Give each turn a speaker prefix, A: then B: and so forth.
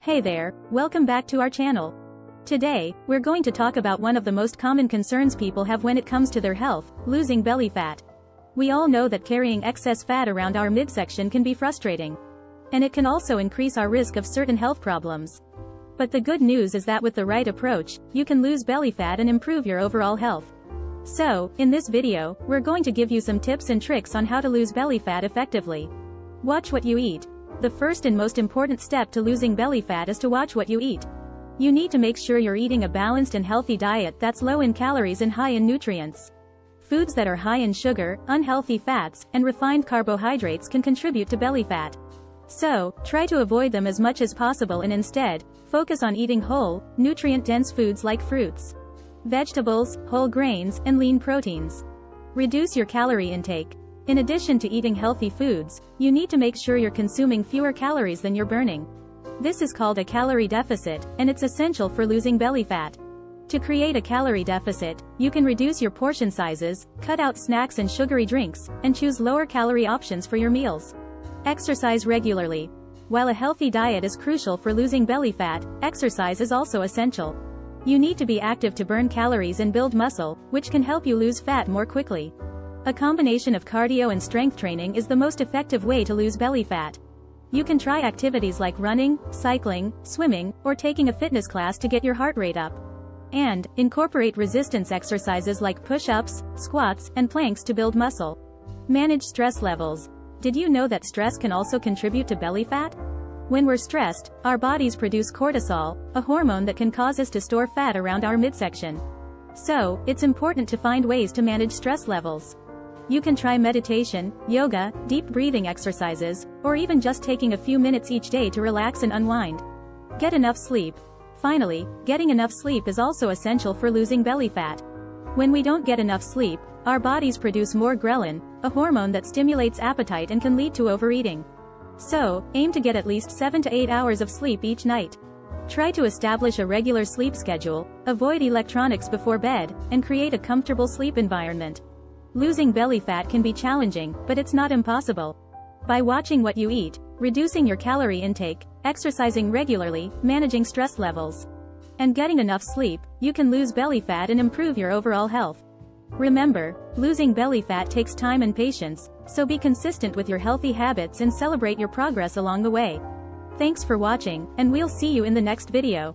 A: Hey there, welcome back to our channel. Today, we're going to talk about one of the most common concerns people have when it comes to their health, losing belly fat. We all know that carrying excess fat around our midsection can be frustrating. And it can also increase our risk of certain health problems. But the good news is that with the right approach, you can lose belly fat and improve your overall health. So, in this video, we're going to give you some tips and tricks on how to lose belly fat effectively. Watch what you eat. The first and most important step to losing belly fat is to watch what you eat. You need to make sure you're eating a balanced and healthy diet that's low in calories and high in nutrients. Foods that are high in sugar, unhealthy fats, and refined carbohydrates can contribute to belly fat. So, try to avoid them as much as possible and instead, focus on eating whole, nutrient-dense foods like fruits, vegetables, whole grains, and lean proteins. Reduce your calorie intake. In addition to eating healthy foods, you need to make sure you're consuming fewer calories than you're burning. This is called a calorie deficit, and it's essential for losing belly fat. To create a calorie deficit, you can reduce your portion sizes, cut out snacks and sugary drinks, and choose lower calorie options for your meals. Exercise regularly. While a healthy diet is crucial for losing belly fat, exercise is also essential. You need to be active to burn calories and build muscle, which can help you lose fat more quickly. A combination of cardio and strength training is the most effective way to lose belly fat. You can try activities like running, cycling, swimming, or taking a fitness class to get your heart rate up. And, incorporate resistance exercises like push-ups, squats, and planks to build muscle. Manage stress levels. Did you know that stress can also contribute to belly fat? When we're stressed, our bodies produce cortisol, a hormone that can cause us to store fat around our midsection. So, it's important to find ways to manage stress levels. You can try meditation, yoga, deep breathing exercises, or even just taking a few minutes each day to relax and unwind. Get enough sleep. Finally, getting enough sleep is also essential for losing belly fat. When we don't get enough sleep, our bodies produce more ghrelin, a hormone that stimulates appetite and can lead to overeating. So, aim to get at least 7 to 8 hours of sleep each night. Try to establish a regular sleep schedule, avoid electronics before bed, and create a comfortable sleep environment. Losing belly fat can be challenging, but it's not impossible. By watching what you eat, reducing your calorie intake, exercising regularly, managing stress levels, and getting enough sleep, you can lose belly fat and improve your overall health. Remember, losing belly fat takes time and patience, so be consistent with your healthy habits and celebrate your progress along the way. Thanks for watching, and we'll see you in the next video.